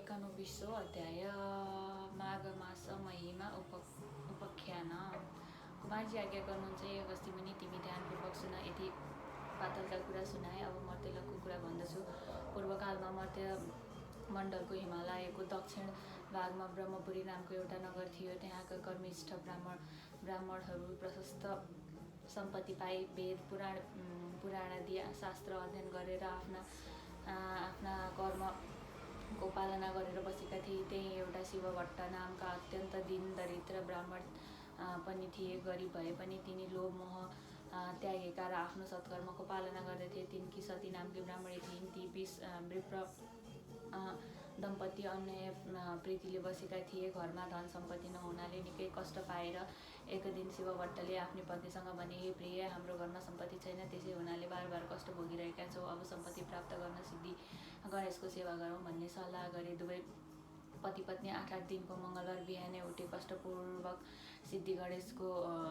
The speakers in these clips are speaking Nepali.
51 अध्याय माघ मास महिमा उपाख्यान। कुमारजी आज्ञा गर्नुहुन्छ हे अगस्त्यमुनि, तिमी ध्यानपूर्वक सुन। यति पातलका कुरा सुनाए, अब मर्त्यलोकको कुरा भन्दछु। पूर्वकालमा मर्त्य मण्डलको हिमालयको दक्षिण भागमा ब्रह्मपुरी नामको एउटा नगर थियो। त्यहाँका कर्मिष्ठ ब्राह्मणहरू प्रशस्त सम्पत्ति पाई वेद पुराणादि शास्त्र अध्ययन गरेर आफ्ना कर्मको पालना गरेर बसेका थिए। त्यही एउटा शिवभट्ट नामका अत्यन्त दीन दरिद्र ब्राह्मण पनि थिए। गरिब भए पनि तिनी लोभ मोह त्यागेका र आफ्नो सत्कर्मको पालना गर्दथे। तिनकी सती नामकी ब्राह्मणी थिइन्। ती विप्र दम्पति अन्य प्रीतिले बसेका थिए। घरमा धन सम्पत्ति नहुनाले निकै कष्ट पाएर एक दिन शिवभट्टले आफ्नी पत्नीसँग भने, हे प्रिय, हाम्रो घरमा सम्पत्ति छैन, त्यसै हुनाले बार बार कष्ट भोगिरहेका छौँ। अब सम्पत्ति प्राप्त गर्न सिद्धि गणेशको सेवा गरौँ भन्ने सल्लाह गरे। दुवै पति पत्नी 8 दिनको मङ्गलबार बिहानै उठे कष्टपूर्वक सिद्धि गणेशको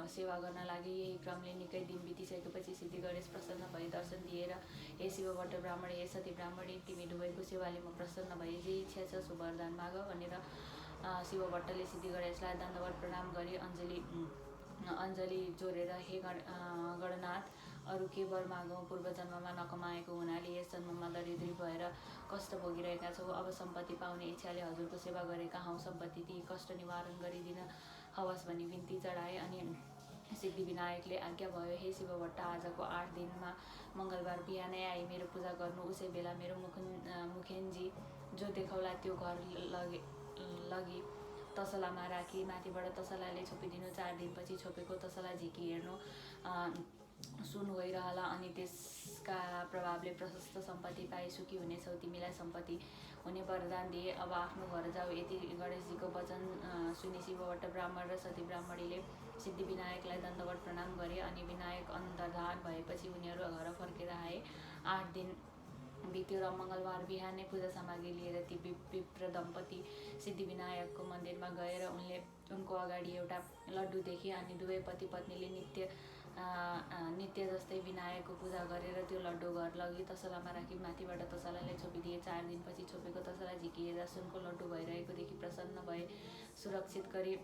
सेवा गर्न लागे। यही क्रमले निकै दिन बितिसकेपछि सिद्धि गणेश प्रसन्न भए दर्शन दिएर, हे शिवभट्ट ब्राह्मण, हे सती ब्राह्मणी, तिमी दुवैको सेवाले म प्रसन्न भए, जे इच्छा छ सो वरदान माग भनेर शिवभट्टले सिद्धि गणेशलाई दण्डवत प्रणाम गरी अञ्जली जोडेर, हे गणनाथ, अरू के वर मागौँ? पूर्व जन्ममा नकमाएको हुनाले यस जन्ममा दरिद्री भएर कष्ट भोगिरहेका छौँ। अब सम्पत्ति पाउने इच्छाले हजुरको सेवा गरेका हौँ। सम्पत्ति ती कष्ट निवारण गरिदिन हवस् भनी बिन्ती चढाए। अनि सिद्धिविनायकले आज्ञा भयो, हे शिवभट्ट, आजको 8 दिनमा मङ्गलबार बिहानै आई मेरो पूजा गर्नु। उसै बेला मेरो मुखेन्जी जो देखाउला त्यो घर लगी तसलामा राखी माथिबाट तसलाले छोपिदिनु। 4 दिनपछि छोपेको तसला झिकी हेर्नु, सुन गइरहला अनि त्यसका प्रभावले प्रशस्त सम्पत्ति पाई सुखी हुनेछौ। तिमीलाई सम्पत्ति हुने वरदान दिए। अब आफ्नो घर जाऊ। यति गणेशजीको वचन सुनि शिवभट्ट ब्राह्मण र सती ब्राह्मणीले सिद्धिविनायकलाई दण्डवत प्रणाम गरे। अनि विनायक अन्तर्धान भएपछि उनीहरू घर फर्केर आए। 8 दिन बित्यो र मङ्गलबार बिहानै पूजा सामग्री लिएर ती विप्र दम्पति सिद्धिविनायकको मन्दिरमा गएर उनको अगाडि एउटा लड्डु देखे। अनि दुवै पति पत्नीले नित्य जस्तै विनायकको पूजा गरेर त्यो लड्डु घर लगी तसलामा राखी माथिबाट तसलाले छोपिदिए। 4 दिनपछि छोपेको तसला झिकिएर सुनको लड्डु भइरहेको देखि प्रसन्न भए, सुरक्षित गरी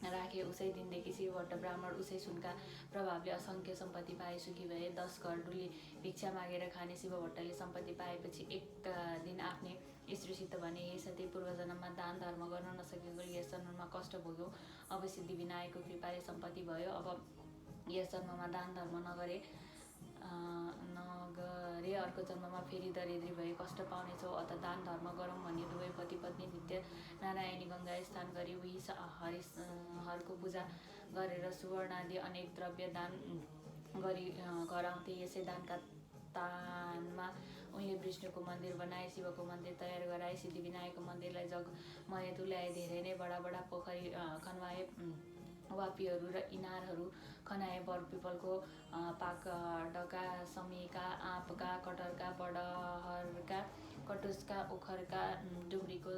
राखे। उसै दिनदेखि शिवभट्ट ब्राह्मण उसै सुनका प्रभावले असङ्ख्य सम्पत्ति पाए सुखी भए। 10 घर डुली भिक्षा मागेर खाने शिवभट्टले सम्पत्ति पाएपछि एक दिन आफ्नै स्त्रीसित भने, हे सती, पूर्व जन्ममा दान धर्म गर्न नसकेको यस जन्ममा कष्ट भोग्यौ। अब सिद्धिविनायकको कृपाले सम्पत्ति भयो। अब यस जन्ममा दान धर्म नगरे अर्को जन्ममा फेरि दरिद्री भए कष्ट पाउनेछौ। अत दान धर्म गरौँ भनी दुवै पति पत्नी नित्य नारायणी गङ्गा स्नान गरी उही हरको पूजा गरेर सुवर्णादि अनेक द्रव्य दान गरी घर आउँथे। यसै दानका तानमा उनले विष्णुको मन्दिर बनाए, शिवको मन्दिर तयार गराए, सिद्धिविनायकको मन्दिरलाई जगमय तुल्याए, धेरै नै बडा पोखरी खन्वाए, वापीहरू र इनारहरू खनाए, बरपिपलको पाकडका, समीका, आँपका, कटहरका, बडहरका, कटुसका, ओखरका, डुम्रीको,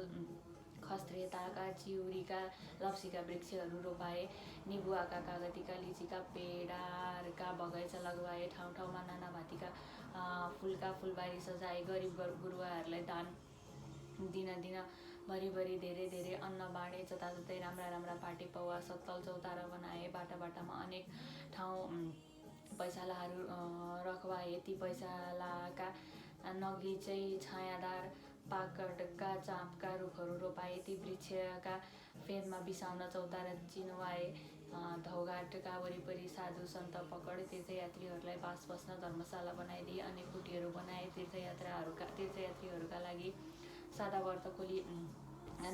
खस्त्रेताका, चिउरीका, लप्सीका वृक्षहरू रोपाए, निबुवाका, कागतीका, लिचीका, पेडारका बगैँचा लगवाए, ठाउँ ठाउँमा नाना भाँतीका फुलका फुलबारी सजाए। गरिब गुरुवाहरूलाई दान दिन भरिभरि धेरै अन्न बाँडे। जताततै राम्रा पाटे पौवा सत्तल चौतारा बनाए। बाटामा अनेक ठाउँ पैसालाहरू रखवाए। ती पैसालाका नगिचै छायादार पाकडका, चाँपका रुखहरू रोपाए। ती वृक्षका फेदमा बिसाउन चौतारा चिनुवाए। धौघाटका वरिपरि साधु सन्त पकड तीर्थयात्रीहरूलाई बास बस्न धर्मशाला बनाइदिए। अनेक कुटीहरू बनाए। तीर्थयात्रीहरूका लागि सादा व्रत खोली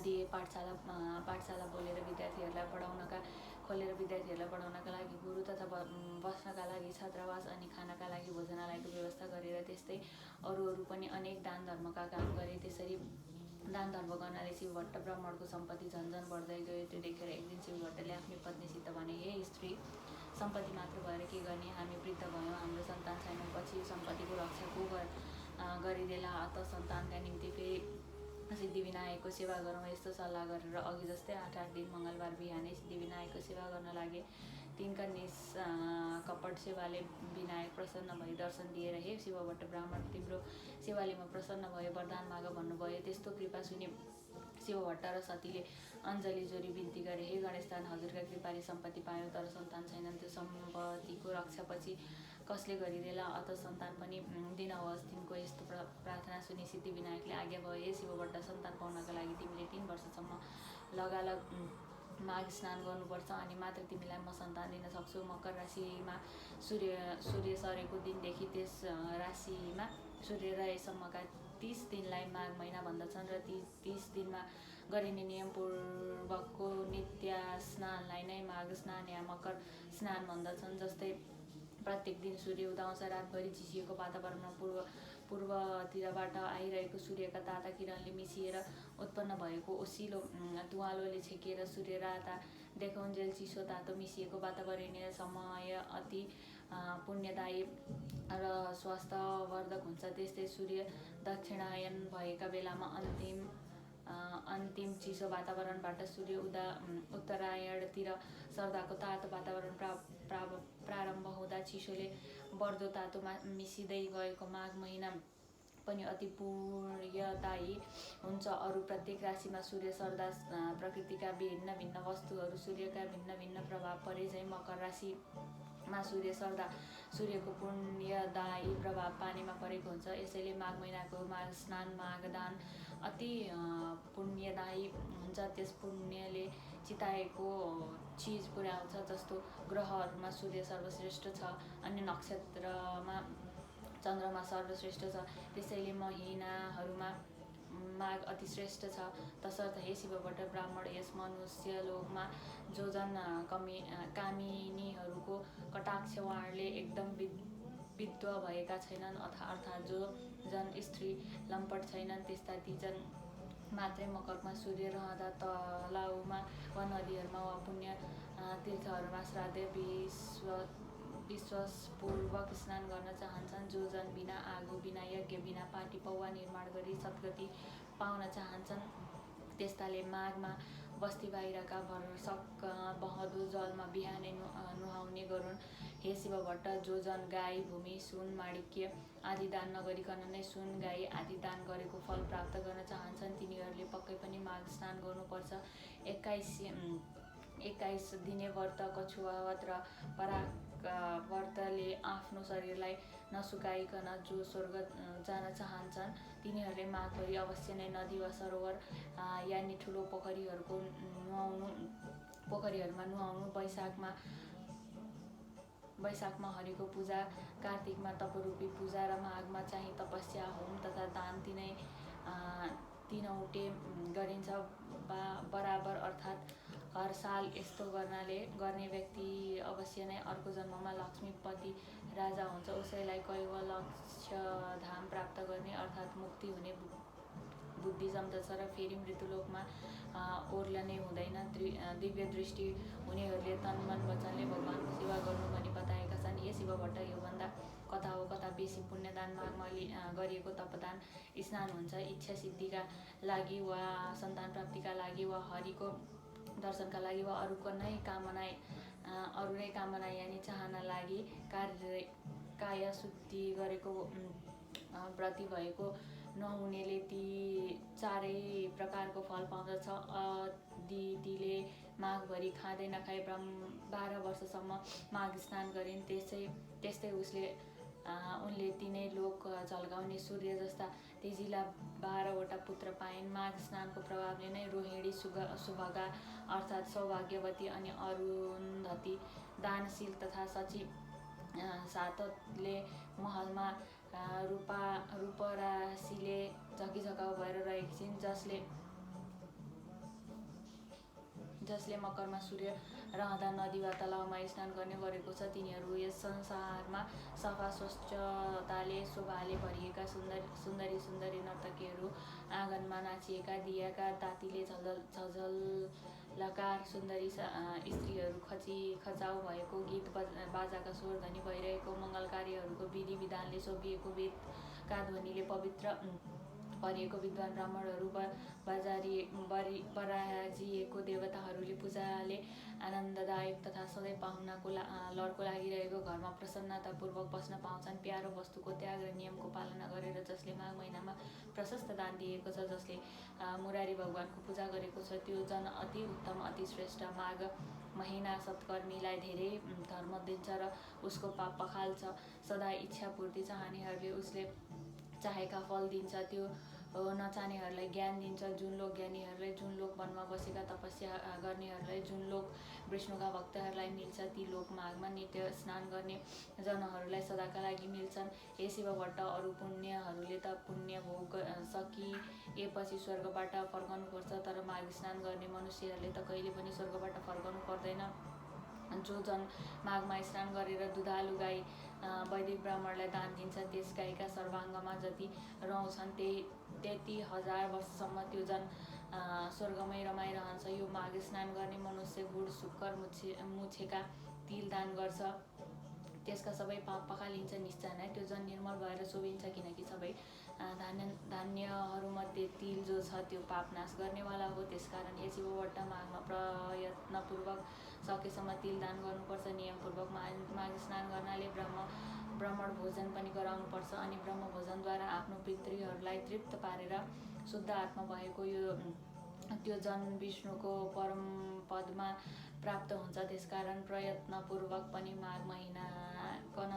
दिए। पाठशाला खोलेर विद्यार्थीहरूलाई पढाउनका लागि गुरु तथा बस्नका लागि छात्रावास अनि खानका लागि भोजनालयको व्यवस्था गरेर त्यस्तै अरू पनि अनेक दान धर्मका काम गरे। त्यसरी दान धर्म गर्नाले शिवभट्ट ब्राह्मणको सम्पत्ति झन्झन बढ्दै गयो। त्यो देखेर एक दिन शिवभट्टले आफ्नी पत्नीसित भने, हे स्त्री, सम्पत्ति मात्र भएर के गर्ने? हामी वृद्ध भयौँ, हाम्रो सन्तान छैनन्, पछि सम्पत्तिको रक्षा को गरिदेला? अत सन्तानका निम्ति फेरि सिद्धिविनायकको सेवा गरौँ। यस्तो सल्लाह गरेर अघि जस्तै 8 दिन मङ्गलबार बिहानै सिद्धिविनायकको सेवा गर्न लागे। तिनका कपट सेवाले विनायक प्रसन्न भई दर्शन दिएर हे शिवभट्ट ब्राह्मण तिम्रो सेवाले म प्रसन्न भयो वरदान माग भन्नुभयो। त्यस्तो कृपा सुनि शिवभट्ट र सतीले अञ्जली जोरी बिन्ती गरे, हे गणेशदान हजुरका कृपाले सम्पत्ति पायौँ तर सन्तान छैनन्। त्यो सम्पत्तिको रक्षापछि कसले गरिदेला, अत सन्तान पनि दिनुहोस्। तिनको यस्तो प्रार्थना सुनि सिद्धिविनायकले आज्ञा भयो, हे शिवभट्ट सन्तान पाउनका लागि तिमीले 3 वर्षसम्म लगालग माघ स्नान गर्नुपर्छ अनि मात्र तिमीलाई म सन्तान दिन सक्छु। मकर राशिमा सूर्य सरेको दिनदेखि त्यस राशिमा सूर्य रहेसम्मका 30 दिनलाई माघ महिना भन्दछन् र ती 30 दिनमा गरिने नियमपूर्वकको नित्य स्नानलाई नै माघ स्नान या मकर स्नान भन्दछन्। जस्तै प्रत्येक दिन सूर्य उदाउँछ, रातभरि चिसिएको वातावरणमा पूर्वतिरबाट आइरहेको सूर्यका ताता किरणले मिसिएर उत्पन्न भएको ओसिलो तुवालोले छेकिएर सूर्य राता देखाउन्जेल चिसो तातो मिसिएको वातावरणीय समय अति पुण्यदायी र स्वास्थ्यवर्धक हुन्छ। त्यस्तै सूर्य दक्षिणायन भएका बेलामा अन्तिम चिसो वातावरणबाट सूर्य उत्तरायणतिर सर्दाको तातो वातावरण प्रारम्भ हुँदा चिसोले बढ्दो तातोमा मिसिँदै गएको माघ महिना पनि अति पुण्यदायी हुन्छ। अरू प्रत्येक राशिमा सूर्य सर्दा प्रकृतिका भिन्न भिन्न वस्तुहरू सूर्यका भिन्न भिन्न प्रभाव परे झैँ मकर राशिमा सूर्य सर्दा सूर्यको पुण्यदायी प्रभाव पानीमा परेको हुन्छ। यसैले माघ महिनाको माघ स्नान माघ दान अति पुण्यदायी हुन्छ। त्यस पुण्यले चिताएको चिज पुर्याउँछ। जस्तो ग्रहहरूमा सूर्य सर्वश्रेष्ठ छ, अन्य नक्षत्रमा चन्द्रमा सर्वश्रेष्ठ छ, त्यसैले महिनाहरूमा माघ अति श्रेष्ठ छ। तसर्थ हे शिवभट्ट ब्राह्मण, यस मनुष्यलोकमा जो जन कामिनीहरूको कटाक्ष वाणले एकदम विद्व भएका छैनन् अर्थात् जो जन स्त्री लम्पट छैनन् त्यस्ता ती जन मात्रै मकरमा सूर्य रहँदा तलाउमा वा नदीहरूमा वा पुण्य तीर्थहरूमा श्राद्ध विश्वासपूर्वक स्नान गर्न चाहन्छन्। जो जन बिना आगो बिना यज्ञ बिना पाटी पौवा निर्माण गरी सद्गति पाउन चाहन्छन् त्यस्ताले माघमा बस्ती बाहिरका भरसक बहँदो जलमा बिहानै नुहाउने गरून्। हे शिवभट्ट, जो जन गाई भूमि सुन माणिक्य आदि दान नगरिकन नै सुन गाई आदि दान गरेको फल प्राप्त गर्न चाहन्छन् तिनीहरूले पक्कै पनि माघ स्नान गर्नुपर्छ। 21 दिने व्रत कछुवावत र पराग व्रतले आफ्नो शरीरलाई नसुकाइकन जो स्वर्ग जान चाहन्छन् तिनीहरूले माघभरि अवश्य नै नदी वा सरोवर यानि ठुलो पोखरीहरूमा नुहाउनु। वैशाखमा हरिको पूजा, कार्तिकमा तपरूपी पूजा र माघमा चाहिँ तपस्या होम तथा दान तीनौटे गरिन्छ बराबर। अर्थात् हर साल यस्तो गर्ने व्यक्ति अवश्य नै अर्को जन्ममा लक्ष्मीपति राजा हुन्छ। उसैलाई कैवल्यधाम प्राप्त गर्ने अर्थात् मुक्ति हुने बुद्धि जम्दछ र फेरि मृत्युलोकमा ओर्लने हुँदैन। दिव्य दृष्टि हुनेहरूले तन मन वचनले भगवानको सेवा गर्नु भनी बताएका छन्। हे शिवभट्ट, योभन्दा कता हो कता बेसी पुण्यदान माघमा गरिएको तपदान स्नान हुन्छ। इच्छा सिद्धिका लागि वा सन्तान प्राप्तिका लागि वा हरिको दर्शनका लागि वा अरू नै कामना यानि चाहना लागि काया शुद्धि गरेको व्रती भएको नहुनेले ती चारै प्रकारको फल पाउँदछ। अदितिले माघभरि खाँदै नखाई 12 वर्षसम्म माघ स्नान गरिन्। त्यस्तै उनले तिनै लोक झल्काउने सूर्य जस्ता तेजिला 12 वटा पुत्र पाइन्। माघ स्नानको प्रभावले नै रोहिणी सुभगा अर्थात् सौभाग्यवती अनि अरुन्धती दानशील तथा शची सातले महलमा रूपराशिले झकिझकाउ भएर रहेकी छिन्। जसले मकरमा सूर्य रहँदा नदी वा तलाउमा स्नान गर्ने गरेको छ तिनीहरू यस संसारमा सफा स्वच्छताले शोभाले भरिएका सुन्दरी नर्तकीहरू, आँगनमा नाचिएका दियाका तातीले झलकार सुन्दरी स्त्रीहरू, खचाउ भएको गीत बाजाका स्वर ध्वनि भइरहेको मङ्गल कार्यहरूको विधि विधानले शोभिएको वेदका ध्वनिले पवित्र भरिएको विद्वान ब्राह्मणहरू बराजिएको देवताहरूले पूजाले आनन्ददायक तथा सधैँ पाहुनाको लड्को लागिरहेको घरमा प्रसन्नतापूर्वक बस्न पाउँछन्। प्यारो वस्तुको त्याग र नियमको पालना गरेर जसले माघ महिनामा प्रशस्त दान दिएको छ, जसले मुरारी भगवानको पूजा गरेको छ, त्यो जन अति उत्तम अति श्रेष्ठ। माघ महिना सत्कर्मीलाई धेरै धर्म दिन्छ र उसको पाप पखाल्छ। सदा इच्छा पूर्ति चाहनेहरूले उसले चाहेका फल दिन्छ। त्यो नचाहनेहरूलाई ज्ञान दिन्छ। जुन लोक ज्ञानीहरूलाई, जुन लोक वनमा बसेका तपस्या गर्नेहरूलाई, जुन लोक विष्णुका भक्तहरूलाई मिल्छ, ती लोक माघमा नित्य स्नान गर्ने जनहरूलाई सदाका लागि मिल्छन्। हे शिव भट्ट, अरू पुण्यहरूले त पुण्य भोग सकिएपछि स्वर्गबाट फर्कनुपर्छ, तर माघ स्नान गर्ने मनुष्यहरूले त कहिले पनि स्वर्गबाट फर्कनु पर्दैन। जो जन माघमा स्नान गरेर दुधालु गाई वैदिक ब्राह्मणलाई दान दिन्छ, त्यस गाईका सर्वाङ्गमा जति रौँ छन् त्यति 1000 वर्षसम्म त्यो जन स्वर्गमै रमाइरहन्छ। यो माघ स्नान गर्ने मनुष्य गुड सुक्कर मुछेका तिल दान गर्छ, त्यसका सबै पाप पखालिन्छ। निश्चय नै त्यो जन निर्मल भएर शोभिन्छ, किनकि सबै धान्यहरूमध्ये तिल जो छ त्यो पाप नाश गर्नेवाला हो। त्यसकारण हे शिवभट्ट, माघमा प्रयत्नपूर्वक सकेसम्म तिल दान गर्नुपर्छ। नियमपूर्वक माघ स्नान गर्नाले ब्राह्मण भोजन पनि गराउनुपर्छ अनि ब्रह्म भोजनद्वारा आफ्नो पितृहरूलाई तृप्त पारेर शुद्ध आत्मा भएको त्यो जन विष्णुको परम पदमा प्राप्त हुन्छ। त्यसकारण प्रयत्नपूर्वक पनि माघ महिनाकन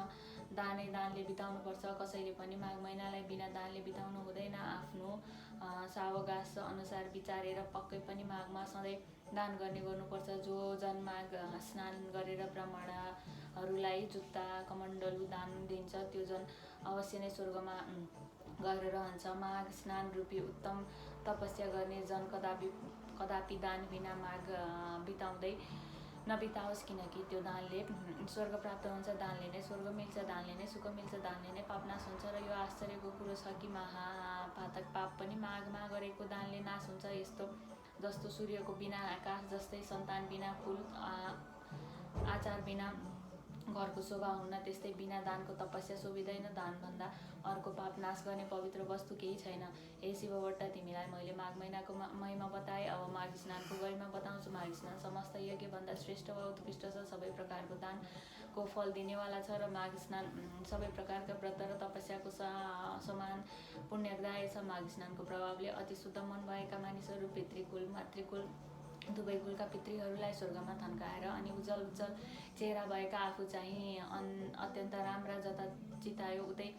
दानले बिताउनुपर्छ। कसैले पनि माघ महिनालाई बिना दानले बिताउनु हुँदैन। आफ्नो सावकाश अनुसार विचारेर पक्कै पनि माघमा सधैँ दान गर्नुपर्छ। जो जन माघ स्नान गरेर ब्राह्मणहरूलाई जुत्ता कमण्डलु दान दिन्छ, त्यो जन अवश्य नै स्वर्गमा गएर रहन्छ। माघ स्नान रूपी उत्तम तपस्या गर्ने जन कदापि दान बिना माघ नबिताओस्, किनकि त्यो दानले स्वर्ग प्राप्त हुन्छ, दानले नै स्वर्ग मिल्छ, दानले नै सुख मिल्छ, दानले नै पाप नाश हुन्छ। र यो आश्चर्यको कुरो छ कि महापातक पाप पनि माघमा गरेको दानले नाश हुन्छ। जस्तो सूर्यको बिना आकाश, जस्तै सन्तान बिना फुल, आचार बिना घरको शोभा हुन्न, त्यस्तै बिना दानको तपस्या शोभिँदैन। दानभन्दा अर्को पाप नाश गर्ने पवित्र वस्तु केही छैन। हे शिवभट्ट, तिमीलाई मैले माघ महिनाको महिमा बताएँ, अब माघ स्नानको गरिमा बताउँछु। माघ स्नान समस्त यज्ञभन्दा श्रेष्ठ वा उत्कृष्ट छ, सबै प्रकारको दानको फल दिनेवाला छ र माघ स्नान सबै प्रकारका व्रत र तपस्याको समान पुण्यदायी छ। माघ स्नानको प्रभावले अति शुद्ध मन भएका मानिसहरू, पितृकुल मातृकुल दुवै कुलका पितृहरूलाई स्वर्गमा थन्काएर अनि उज्जवल चेहरा भएका, आफू चाहिँ अत्यन्त राम्रा, जता चितायो उतै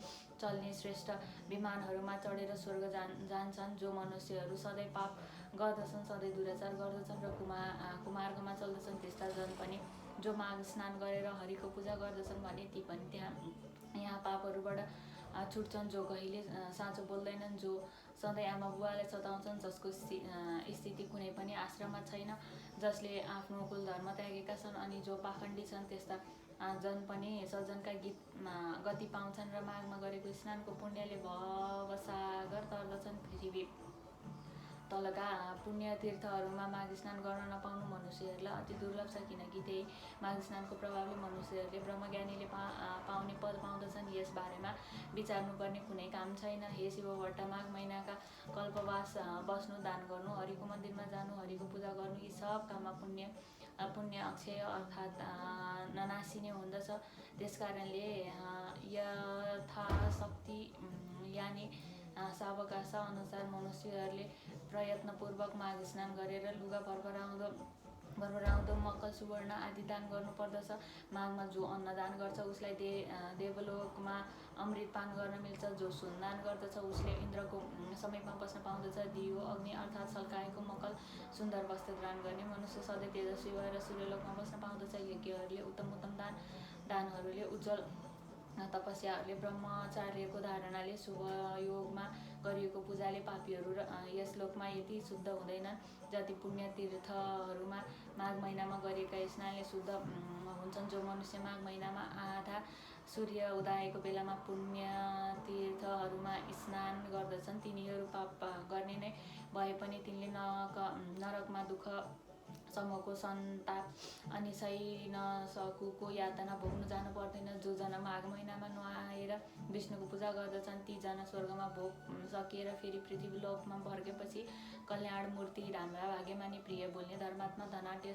चल्ने श्रेष्ठ विमानहरूमा चढेर स्वर्ग जान्छन्। जो मनुष्यहरू सधैँ पाप गर्दछन्, सधैँ दुराचार गर्दछन् र कुमार्गमा चल्दछन्, त्यस्ता जन पनि जो माघ स्नान गरेर हरिको पूजा गर्दछन् भने ती पनि यहाँ पापहरूबाट छुट्छन्। जो कहिले साँचो बोल्दैनन्, जो सधैँ आमा बुवालाई सताउँछन्, जसको स्थिति कुनै पनि आश्रममा छैन, जसले आफ्नो कुलधर्म त्यागेका छन् अनि जो पाखण्डी छन्, त्यस्ता जन पनि सज्जनका गति पाउँछन् र माघमा गरेको स्नानको पुण्यले भवसागर तर्दछन्। पृथ्वी तलका पुण्य तीर्थहरूमा माघ स्नान गर्न नपाउनु मनुष्यहरूलाई अति दुर्लभ छ, किनकि त्यही माघ स्नानको प्रभावले मनुष्यहरूले ब्रह्मज्ञानीले पाउने पद पाउँदछन्। यस बारेमा विचार्नुपर्ने कुनै काम छैन। हे शिवभट्ट, माघ महिनाका कल्पवास बस्नु, दान गर्नु, हरिको मन्दिरमा जानु, हरिको पूजा गर्नु, यी सब काममा पुण्य अक्षय अर्थात् ननासिने हुँदछ। त्यसकारणले यथाशक्ति यानि सावकाश अनुसार मनुष्यहरूले प्रयत्नपूर्वक माघ स्नान गरेर लुगा भरभराउँदो मक्कल सुवर्ण आदि दान गर्नुपर्दछ। माघमा जो अन्न दान गर्छ उसलाई देवलोकमा अमृत पान गर्न मिल्छ। जो सुन दान गर्दछ उसले इन्द्रको समीपमा बस्न पाउँदछ। दियो अग्नि अर्थात् सल्काएको मक्कल सुन्दर वस्त्र दान गर्ने मनुष्य सधैँ तेजस्वी भएर सूर्यलोकमा बस्न पाउँदछ। यज्ञहरूले उत्तम दानहरूले उज्जवल तपस्याहरूले ब्रह्मचार्यको धारणाले शुभयोगमा गरिएको पूजाले पापीहरू यस लोकमा यति शुद्ध हुँदैनन् जति पुण्य तीर्थहरूमा माघ महिनामा गरिएका स्नानले शुद्ध हुन्छन्। जो मनुष्य माघ महिनामा आधा सूर्य उदाएको बेलामा पुण्य तीर्थहरूमा स्नान गर्दछन्, तिनीहरू पाप गर्ने नै भए पनि तिनले नरकमा दुःख सम्मको सन्ताप अनि सही नसकुको यातना भोग्नु जानु पर्दैन। जो जना माघ महिनामा नुहाएर विष्णुको पूजा गर्दछन् ती जना स्वर्गमा भोग सकिएर फेरि पृथ्वी लोकमा फर्केपछि कल्याण मूर्ति राम्रा भाग्यमानी प्रिय बोल्ने धर्मात्मा धनाढ्य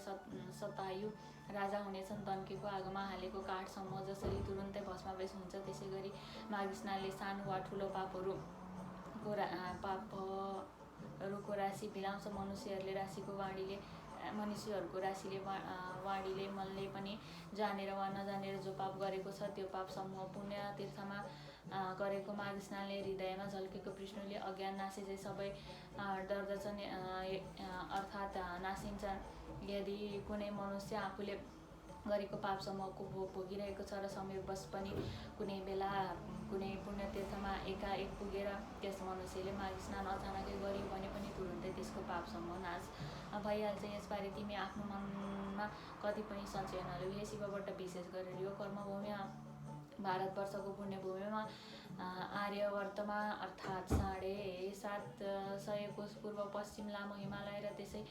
शतायु राजा हुनेछन्। तन्केको आगोमा हालेको काठसम्म जसरी तुरुन्तै भस्मावेश हुन्छ त्यसै गरी माघ स्नानले सानो वा ठुलो पापहरूको राशि भिलाउँछ। मनुष्यहरूको राशिले वाणीले मनले पनि जानेर वा नजानेर जो पाप गरेको छ त्यो पाप समूह पुण्य तीर्थमा गरेको माघ स्नानले हृदयमा झल्केको विष्णुले अज्ञान नासिँदै सबै डर्दछन् अर्थात् नासिन्छन्। यदि कुनै मनुष्य आफूले गरेको पाप समूहको भोग भोगिरहेको छ र संयोगवश पनि कुनै बेला कुनै पुण्यतीर्थमा एकाएक पुगेर त्यस मनुष्यले माघ स्नान अचानकै गर्यो भने पनि तुरुन्तै त्यसको पाप समूह नाश भइहाल्छ। यसबारे तिमी आफ्नो मनमा कति पनि सचेत नलिऊ। हे शिवबाट विशेष गरेर यो कर्मभूमिमा भारतवर्षको पुण्यभूमिमा आर्यवर्तमा अर्थात् 750 कोश पूर्व पश्चिम लामो हिमालय र त्यसै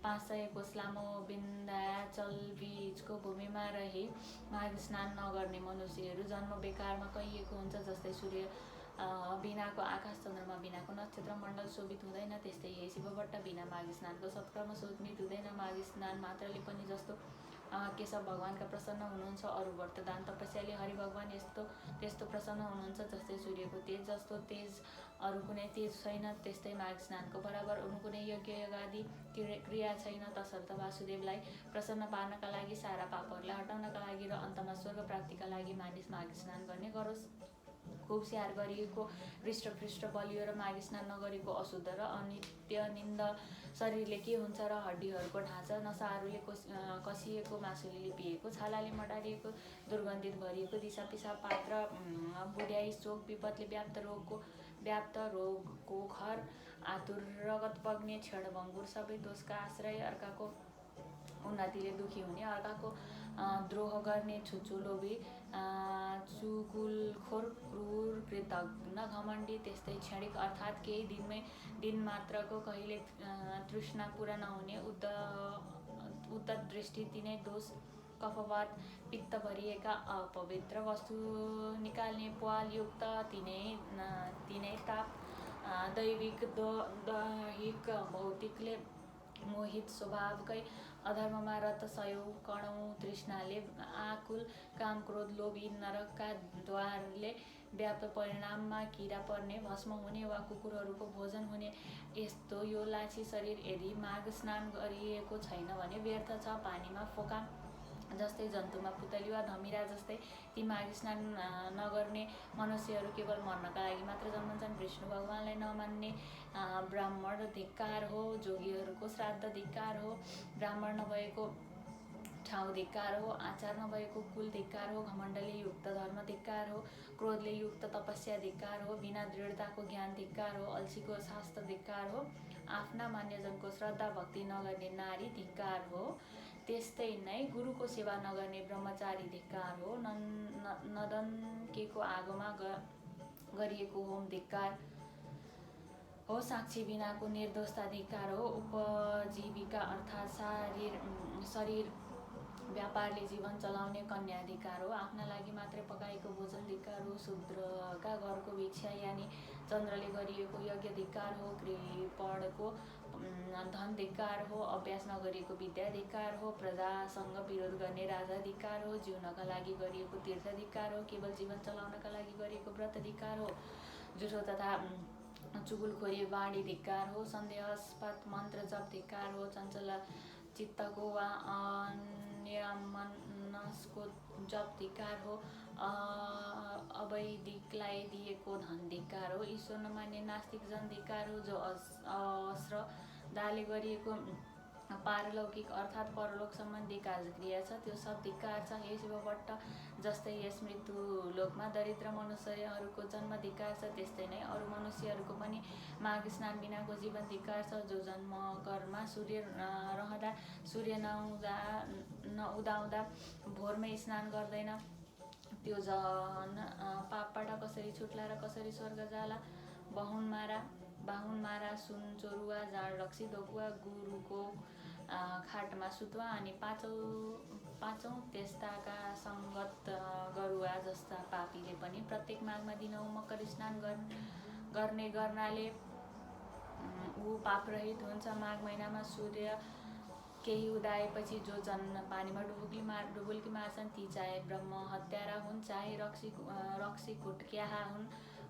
500 कोश लामो विन्ध्याचल बीचको भूमिमा रही माघ स्नान नगर्ने मनुष्यहरू जन्म बेकारमा कहिएको हुन्छ। जस्तै सूर्य बिनाको आकाश, चन्द्रमा बिनाको नक्षत्र मण्डल शोभित हुँदैन, त्यस्तै हे शिवभट्ट बिना माघ स्नानको सत्कर्म शोभित हुँदैन। माघ स्नान मात्रले पनि जस्तो केशव भगवानका प्रसन्न हुनुहुन्छ, अरू व्रत दान तपस्याले हरि भगवान त्यस्तो प्रसन्न हुनुहुन्छ। जस्तै सूर्यको तेज जस्तो तेज अरू कुनै तेज छैन, त्यस्तै माघ स्नानको बराबर अरू कुनै यज्ञ क्रिया छैन। तसर्थ वासुदेवलाई प्रसन्न पार्नका लागि, सारा पापहरूलाई हटाउनका लागि र अन्तमा स्वर्ग प्राप्तिका लागि मानिस माघ स्नान गर्ने गरोस्। खुब स्याहार गरिएको हृष्टपृष्ट बलियो र माघ स्नान नगरेको अशुद्ध र अनित्य निन्द शरीरले के हुन्छ र हड्डीहरूको ढाँचा नसाहरूले कसिएको, मासुले लिपिएको, छालाले मडारिएको, दुर्गन्धित भरिएको, दिशा पिसाब पात्र बुढ्याई शोक विपदले व्याप्त रोगको घर, आतुर रगत बग्ने, क्षणभङ्गुर सबै दोषका आश्रय, अर्काको उन्नतिले दुखी हुने, अर्काको द्रोह गर्ने, छुच्चो लोभी, चुगुलखोर, क्रूर, कृतघ्न, घमण्डी, त्यस्तै क्षणिक अर्थात् केही दिन मात्रको कहिले तृष्णा पुरा नहुने, उद्धत दृष्टि, तिनै दोष, कफवात पित्त भरिएका, अपवित्र वस्तु निकाल्ने, प्वालयुक्त, तिनै ताप, दैविक, दैहिक, भौतिकले मोहित स्वभावकै, अधर्ममा रत, सयौँ कणौँ तृष्णाले आकुल, काम क्रोध लोभी, नरकका द्वारले व्याप्त, परिणाममा किरा पर्ने, भस्म हुने वा कुकुरहरूको भोजन हुने, यस्तो यो लाछी शरीर यदि माघ स्नान गरिएको छैन भने व्यर्थ छ। पानीमा फोका जस्तै, जन्तुमा पुतली वा धमिरा जस्तै ती माघ स्नान नगर्ने मनुष्यहरू केवल मर्नका लागि मात्र जन्मन्छन्। विष्णु भगवानलाई नमान्ने ब्राह्मण धिक्कार हो, जोगीहरूको श्राद्ध धिक्कार हो, ब्राह्मण नभएको ठाउँ धिक्कार हो, आचार नभएको कुल धिक्कार हो, घमण्डले युक्त धर्म धिक्कार हो, क्रोधले युक्त तपस्या धिक्कार हो, बिना दृढताको ज्ञान धिक्कार हो, अल्छीको शास्त्र धिक्कार हो, आफ्ना मान्यजनको श्रद्धा भक्ति नगर्ने नारी धिक्कार हो, त्यस्तै नै गुरुको सेवा नगर्ने ब्रह्मचारी धिक्कार हो, नदन्केको आगोमा गरिएको होम धिक्कार हो, साक्षी बिनाको निर्दोषता धिक्कार हो, उपजीविका अर्थात् शरीर व्यापारले जीवन चलाउने कन्या धिक्कार हो, आफ्ना लागि मात्रै पकाएको भोजन धिक्कार हो, शूद्रका घरको भिक्षा यानि चन्द्रले गरिएको यज्ञ धिक्कार हो, कृपणको धन धिक्कार हो, अभ्यास नगरिएको विद्या धिक्कार हो, प्रजासँग विरोध गर्ने राजा धिक्कार हो, जिउनका लागि गरिएको तीर्थ धिक्कार हो, केवल जीवन चलाउनका लागि गरिएको व्रत धिक्कार हो, जुठो तथा चुगुलखोरी वाणी धिक्कार हो, सन्देहास्पद मन्त्र जप धिक्कार हो, चञ्चल चित्तको वा अन्यमनस्को जप धिक्कार हो, अवैदिकलाई दिएको धन धिक्कार हो, ईश्वर नमान्ने नास्तिक जन धिक्कार हो, जो अश्रद्धाले गरिएको पारलौकिक अर्थात् परलोक सम्बन्धी कार्यक्रिया छ त्यो सब धिक्कार छ। हे शिवभट्ट, जस्तै यस मृत्यु लोकमा दरिद्र मनुष्यहरूको जन्म धिक्कार छ, त्यस्तै नै अरू मनुष्यहरूको पनि माघ स्नान बिनाको जीवन धिक्कार छ। जो जन्म घरमा सूर्य रहँदा सूर्य नउदाउँदा भोरमै स्नान गर्दैन त्यो जन पापबाट कसरी छुट्ला र कसरी स्वर्ग जाला। बाहुन मारा, सुन चोरुवा, जाँड रक्सी धोकुवा, गुरुको खाटमा सुतुवा अनि पाँचौँ त्यस्ताका सङ्गत गरुवा जस्ता पापीले पनि प्रत्येक माघमा दिनहुँ मकर स्नान गर्ने गर्नाले ऊ पापरहित हुन्छ। माघ महिनामा सूर्य केही उदाएपछि जो जन पानीमा डुबुल्की मार्छन् ती चाहे ब्रह्म हत्यारा हुन्, चाहे रक्सी खुट्क्याहा हुन्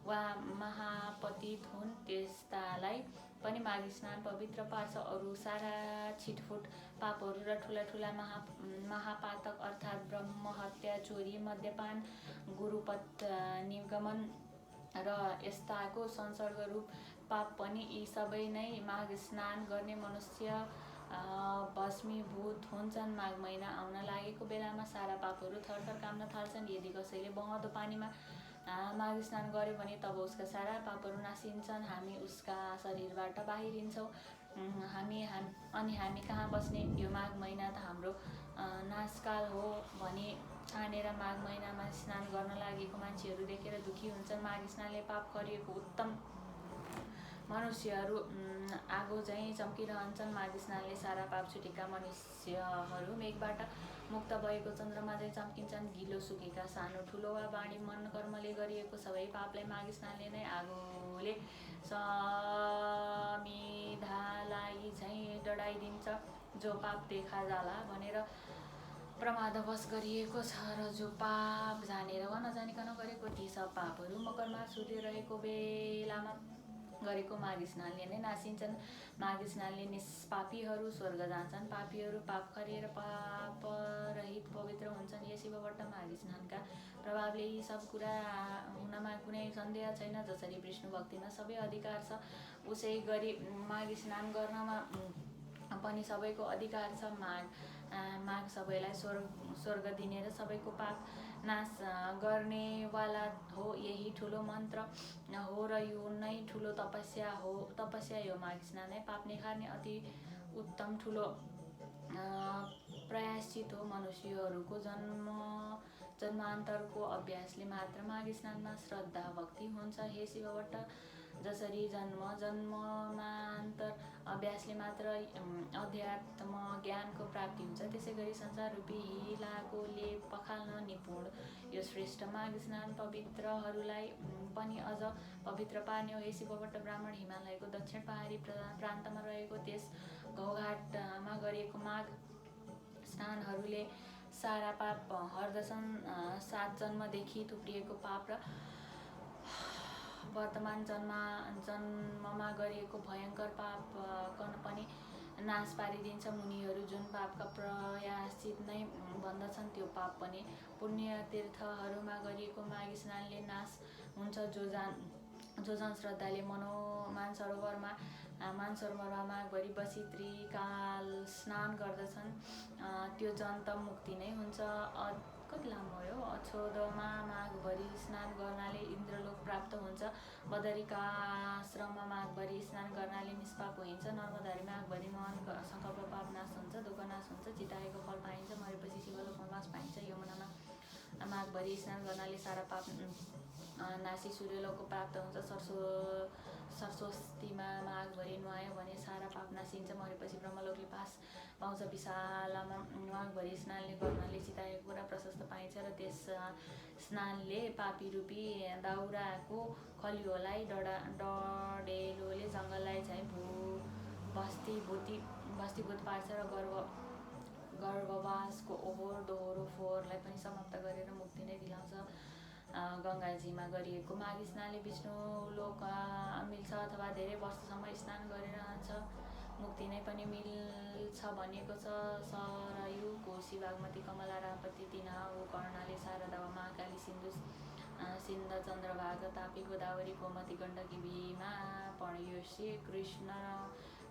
वा महापतित हुन्, त्यस्तालाई पनि माघ स्नान पवित्र पार्छ। अरू सारा छिटफुट पापहरू र ठुला ठुला महापातक अर्थात् ब्रह्म हत्या, चोरी, मद्यपान, गुरुपथ निगमन र यस्ताको संसर्ग रूप पाप पनि यी सबै नै माघ स्नान गर्ने मनुष्य भस्मीभूत हुन्छन्। माघ महिना आउन लागेको बेलामा सारा पापहरू थरथर काम्न थाल्छन्। यदि कसैले बहँदो पानीमा माघ स्नान गर्यो भने तब उसका सारा पापहरू नासिन्छन्। हामी उसका शरीरबाट बाहिरिन्छौँ। हामी कहाँ बस्ने? यो माघ महिना त हाम्रो नाशकाल हो भनी ठानेर माघ महिनामा स्नान गर्न लागेको मान्छेहरू देखेर दुःखी हुन्छन्। माघ स्नानले पाप गरिएको उत्तम मनुष्यहरू आगो झैँ चम्किरहन्छन्। माघ स्नानले सारा पाप छुटेका मनुष्यहरू मेघबाट मुक्त भएको चन्द्रमा झैँ चम्किन्छन्। गिलो सुकेका सानो ठुलो वा वाणी मन कर्मले गरिएको सबै पापलाई माघ स्नानले नै आगोले समिधालाई झैँ डढाइदिन्छ। जो पाप देखा जाला भनेर प्रमादवश गरिएको छ र जो पाप जानेर वा नजानिकन गरेको ती सब पापहरू मकरमा सूर्य रहेको बेलामा गरेको माघ स्नानले नै नासिन्छन्। माघ स्नानले निष्पापीहरू स्वर्ग जान्छन्। पापीहरू पाप खरेर पाप रहित पवित्र हुन्छन्। यसै शिववट माघ स्नानका प्रभावले यी सब कुरा हुनमा कुनै सन्देह छैन। जसरी विष्णु भक्तिमा सबै अधिकार छ उसै गरी माघ स्नान गर्नमा पनि सबैको अधिकार छ। माघ सबैलाई स्वर्ग दिने र सबैको पाप नाश गर्नेवाला हो। यही ठुलो मन्त्र हो र यो नै ठुलो तपस्या हो। यो माघ स्नान नै पाप निखार्ने अति उत्तम ठुलो प्रायश्चित हो। मनुष्यहरूको जन्मान्तरको अभ्यासले मात्र माघ स्नानमा श्रद्धा भक्ति हुन्छ। हे शिववट, जसरी जन्मान्तर अभ्यासले मात्र अध्यात्म ज्ञानको प्राप्ति हुन्छ, त्यसै गरी संसार रूपी हिलाकोले पखाल्न निपुण यो श्रेष्ठ माघ स्नान पवित्रहरूलाई पनि अझ पवित्र पार्ने हो। हे शिववट, ब्राह्मण हिमालयको दक्षिण पहाडी प्रान्तमा रहेको त्यस घौघाटमा गरिएको माघ स्नानहरूले सारा पाप हर्दछन्। 7 जन्मदेखि थुप्रिएको पाप र वर्तमान जन्ममा गरिएको भयङ्कर पाप पनि नाश पारिदिन्छ। मुनिहरू जुन पापका प्रायश्चित नै भन्दछन् त्यो पाप पनि पुण्यतीर्थहरूमा गरिएको माघ स्नानले नाश हुन्छ। जो जन श्रद्धाले मानसरोवरमा माघभरि बसी त्रिकाल स्नान गर्दछन् त्यो जन त मुक्ति नै हुन्छ। कति लामो हो। अछोदमा माघभरि स्नान गर्नाले इन्द्रलोक प्राप्त हुन्छ। बदरिकाश्रममा माघभरि स्नान गर्नाले निष्पाप होइन्छ। नर्मदारी माघभरि मन सङ्कल्प पाप नाश हुन्छ, दुःख नाश हुन्छ, चिताएको फल पाइन्छ, मरेपछि शिवलोकमा बास पाइन्छ। यमुनामा माघभरि स्नान गर्नाले सारा पाप नासी सूर्यलोकको प्राप्त हुन्छ। सरस्वतीमा माघभरि नुहायो भने सारा पाप नासिन्छ, मरेपछि ब्रह्मलोकले बास पाउँछ। विशालामा माघभरि स्नानले गर्नाले चिताएको कुरा प्रशस्त पाइन्छ र त्यस स्नानले पापी रूपी दाउराको खलियोलाई डडेलोले जङ्गललाई चाहिँ भस्तीभूत पार्छ र गर्भवासको ओहोर दोहोरो फोहोरलाई पनि समाप्त गरेर मुक्ति नै दिलाउँछ। गङ्गाजीमा गरिएको माघ स्नानले विष्णु लोक मिल्छ अथवा धेरै वर्षसम्म स्नान गरिरहन्छ मुक्ति नै पनि मिल्छ भनिएको छ। सरयू, कोशी, बागमती, कमला, राप्ती, तिना, कर्णाली, शारदा, महाकाली, सिन्ध, चन्द्रभागा, तापी, गोदावरी, गोमती, गण्डकी, भीमा, पर्णयोशी,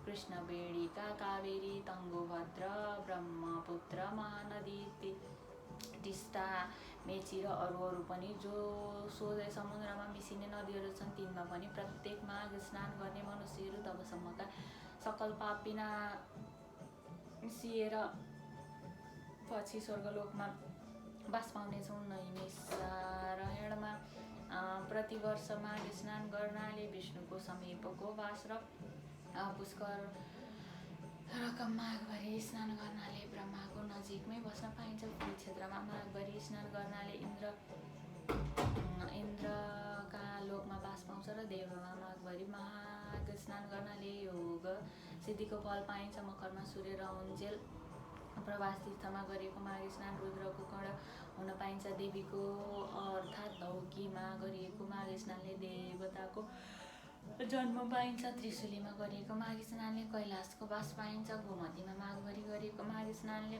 कृष्णवेणिका, कावेरी, तुङ्गभद्रा, ब्रह्मपुत्र, महानदी, टिस्टा, मेची र अरू पनि जो सोझै समुद्रमा मिसिने नदीहरू छन् तिनमा पनि प्रत्येक माघ स्नान गर्ने मनुष्यहरू तबसम्मका सकल पाप विनाशिएर पछि स्वर्गलोकमा बास पाउनेछौँ। नैमिषारण्यमा प्रतिवर्ष माघ स्नान गर्नाले विष्णुको समीपको वास र पुष्कर रकम माघभरि स्नान गर्नाले ब्रह्माको नजिकमै बस्न पाइन्छ। पुरी क्षेत्रमा माघभरि स्नान गर्नाले इन्द्रका लोकमा बास पाउँछ र देवमा माघभरि माघ स्नान गर्नाले योग सिद्धिको फल पाइन्छ। मकरमा सूर्य रौन्जेल प्रवास तीर्थमा गरेको माघ स्नान रुद्रको कर्ण हुन पाइन्छ। देवीको अर्थात् धौकीमा गरिएको माघ स्नानले देवताको जन्म पाइन्छ। त्रिशुलीमा गरिएको माघ स्नानले कैलाशको बास पाइन्छ। गोमतीमा माघभरि गरेको माघ स्नानले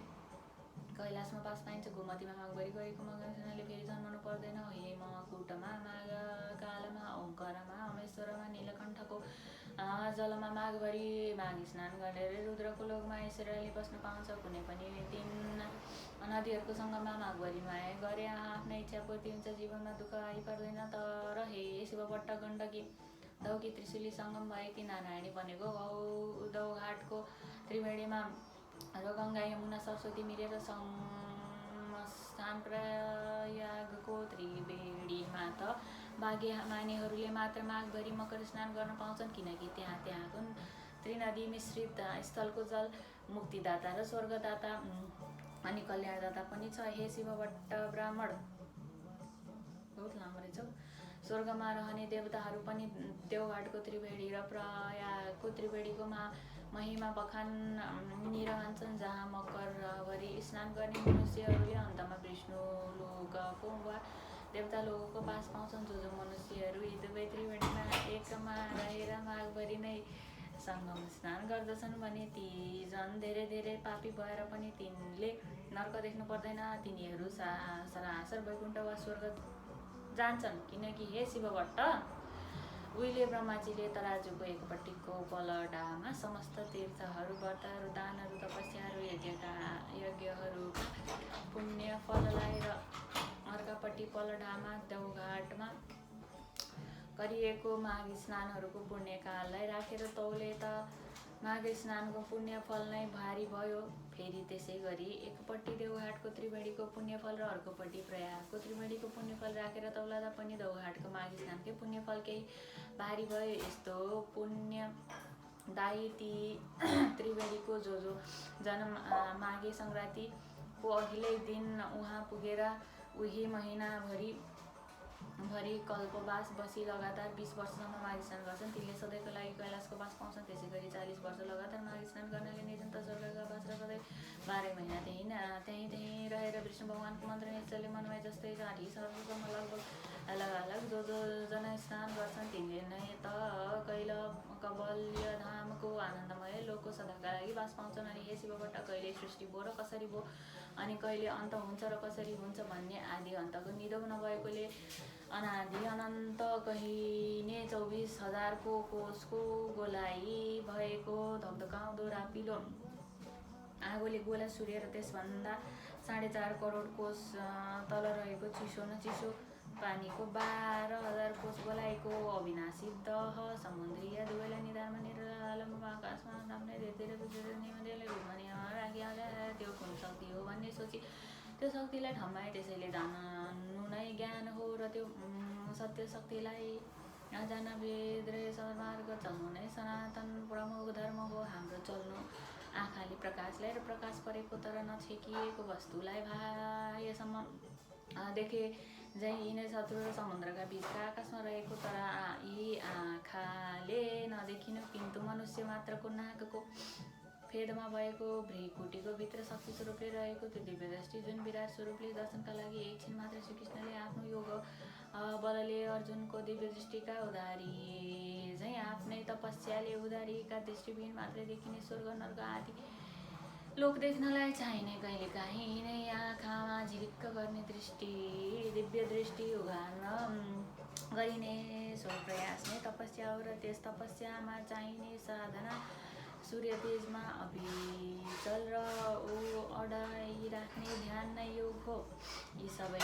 कैलाशमा बास पाइन्छ। गोमतीमा माघभरि गरेको माघ स्नानले फेरि जन्मनु पर्दैन। हेमकुटमा माघकालमा ओङ्कारमा अमेश्वरमा नीलकण्ठको जलमा माघभरि माघ स्नान गरेर रुद्रको लोकमा ऐश्वर्यले बस्न पाउँछ। कुनै पनि 3 नदीहरूको सङ्गममा माघभरिमा गरे आफ्नै इच्छा पूर्ति हुन्छ। जीवनमा दुःख आइपर्दैन। तर हे शिवभट्ट गण्डकी धौकी त्रिशुली सङ्गम भएकी नारायणी बनेको गौघाटको त्रिवेणीमा र गङ्गा यमुना सरस्वती मिलेर स्थान प्रयागको त्रिवेणीमा त भाग्य मानेहरूले मात्र माघभरि मकर स्नान गर्न पाउँछन्, किनकि त्यहाँको त्रिनदी मिश्रित स्थलको जल मुक्तिदाता र स्वर्गदाता अनि कल्याणदाता पनि छ। हे शिवभट्ट ब्राह्मण, बहुत लामो रहेछ। स्वर्गमा रहने देवताहरू पनि देवघाटको त्रिवेणी र प्रयागको त्रिवेणीको महिमा बखान निरहन्छन्। जहाँ मकरभरि स्नान गर्ने मनुष्यहरूले अन्तमा विष्णु लोकको वा देवता लोकको बास पाउँछन्। जो मनुष्यहरू यी दुवै त्रिवेणीमा एकमा रहेर माघभरि नै सङ्गम स्नान गर्दछन् भने ती झन् धेरै धेरै पापी भएर पनि तिनले नर्क देख्नु पर्दैन। तिनीहरू सरासर वैकुण्ठ वा स्वर्ग जान्छन्। किनकि हे शिवभट्ट, उहिले ब्रह्माजीले तराजुको एकपट्टिको पलडामा समस्त तीर्थहरू, व्रतहरू, दानहरू, तपस्याहरू, यज्ञहरूका पुण्य फललाई र अर्कापट्टि पलडामा देवघाटमा गरिएको माघ स्नानहरूको पुण्यकाललाई राखेर तौले त माघ स्नानको पुण्य फल नै भारी भयो। फेरि त्यसै गरी एकपट्टि देवघाटको त्रिवेणीको पुण्यफल र अर्कोपट्टि प्रयागको त्रिवेणीको पुण्यफल राखेर तौलादा पनि देवघाटको माघ स्नानकै पुण्यफल केही भारी भयो। यस्तो पुण्यदायी ती त्रिवेणीको जो जन्म माघे सङ्क्रान्तिको अघिल्लै दिन उहाँ पुगेर उही महिनाभरि कल्पवास बसी लगातार 20 वर्षसम्म माघ स्नान गर्छन्, तिनले सधैँको लागि कैलाशको बास पाउँछन्। त्यसै गरी 40 वर्ष लगातार माघ स्नान गर्नाले निरन्तर स्वर्गका बास र सधैँ 12 महिना त्यहीँ रहेर विष्णु भगवानको मन्त्र निश्चयले मनमय जस्तै 60 वर्षसम्म लगभग अलग जो जना स्नान गर्छन् तिनले नै त कबल्य धामको आनन्दमय लोकको सदाका लागि बास पाउँछन्। अनि हे शिवभट्ट, कहिले सृष्टि भयो र कसरी भयो अनि कहिले अन्त हुन्छ र कसरी हुन्छ भन्ने आदि अन्तको निदो नभएकोले अनादि अनन्त कहिने 24,000 कोसको गोलाइ भएको धकधकाउँदो रापिलो आगोले गोला सूर्य र त्यसभन्दा 4.5 करोड कोस तल रहेको चिसो न चिसो पानीको 12,000 कोस गोलाइको अविनाशी दह समुद्रीय दुवैलाई निधारमा निरालम्ब आकाशमा आफ्नै धेरै निमन्त्रणले रूपमा राखी त्यो कुन शक्ति हो भन्ने सोची त्यो शक्तिलाई ठम्माए। त्यसैले जान्नु नै ज्ञान हो र त्यो सत्य शक्तिलाई नजान वेद र सन्मार्ग चल्नु नै सनातन प्रमुख धर्म हो। हाम्रो चल्नु आँखाले प्रकाशलाई र प्रकाश परेको तर नछेकिएको वस्तुलाई बाह्यसम्म देखे झै यिनै शत्रु र समुद्रका बिचका आकाशमा रहेको तर यी आँखाले नदेखिनु किन्तु मनुष्य मात्रको नाकको फेदमा भएको भ्रिकुटीको भित्र शक्ति स्वरूपले रहेको त्यो दिव्य दृष्टि जुन विराट स्वरूपले दर्शनका लागि एकछिन मात्र श्रीकृष्णले आफ्नो योग बलले अर्जुनको दिव्य दृष्टिका उधारी झै आफ्नै तपस्याले उधारीका दृष्टिबिन मात्रै देखिने स्वर्ग नर्क आदि लोक देख्नलाई चाहिने कहिलेकाहीँ नै आँखामा झिलिक्क गर्ने दृष्टि दिव्य दृष्टि उघार्न गरिने सो प्रयास नै तपस्या हो र त्यस तपस्यामा चाहिने साधना सूर्य तेजमा अभिचल र अडाइराख्ने ध्यान नै योग हो। यी सबै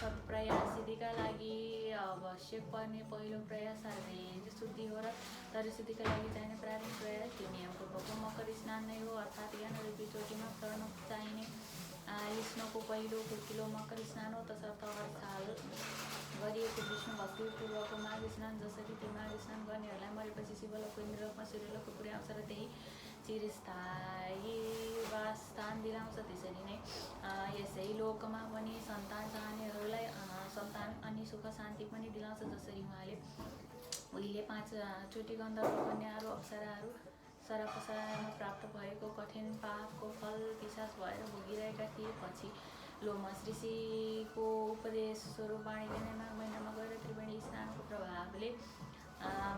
सत्प्रयास सिद्धिका लागि आवश्यक पर्ने पहिलो प्रयास शारीरिक शुद्धि हो र तर शुद्धिका लागि चाहिने प्रारम्भिक प्रयास त्यो नियमपूर्वकको मकर स्नान नै हो। अर्थात् ज्ञान रूपी चोटीमा पर्न चाहिने विष्णुको पहिलो फुर्किलो मकर स्नान हो। तसर्थ हर साल गरिएको विष्णु भक्तिपूर्वकको माघ स्नान जसरी ती माघ स्नान गर्नेहरूलाई मरेपछि शिवलोकको इन्द्रलोकमा सूर्यलोकको पुर्याउँछ र त्यही चिरस्थायी वासस्थान दिलाउँछ। त्यसरी नै यसै लोकमा पनि सन्तान चाहनेहरूलाई सन्तान अनि सुख शान्ति पनि दिलाउँछ। जसरी उहाँले उहिले 5 चोटि गन्धर्व कन्याहरू अप्सराहरू सरापसरामा प्राप्त भएको कठिन पापको फल पिशाच भएर भोगिरहेका थिए। पछि लोमस ऋषिको उपदेश स्वरूप वाणीले नै माघ महिनामा गएर त्रिवेणी स्नानको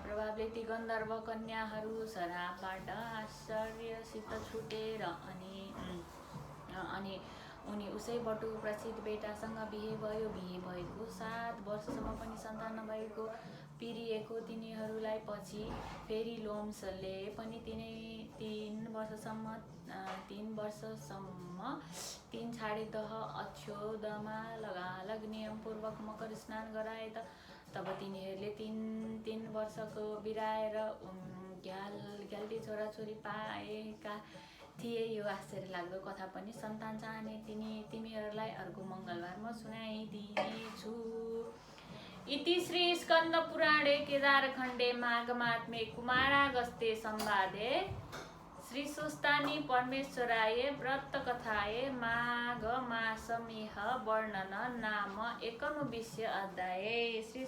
प्रभावले ती गन्धर्व कन्याहरू शराबबाट आश्चर्यसित छुटेर अनि उनी उसै बटु प्रसिद्ध बेटासँग बिहे भयो। बिहे भएको 7 वर्षसम्म पनि सन्तान नभएको पिरिएको तिनीहरूलाई पछि फेरि लोमसले पनि 3 वर्षसम्म 3 छाडे दह अक्षोदमा लगालग नियमपूर्वक मकर स्नान गराए। तब तिनीहरूले 3 वर्षको बिराएर ग्याल्टी छोराछोरी पाएका थिए। यो आश्चर्य लाग्दो कथा पनि सन्तान चाहने तिमीहरूलाई अर्को मङ्गलबारमा सुनाइदिनेछु। इति श्री स्कन्द पुराणे केदारखण्डे माघमात्म्ये कुमारागस्त्ये संवादे श्री सुस्तानी परमेश्वराय व्रतकथाय माघ मासमिह वर्णन नाम 19 अध्याय। श्री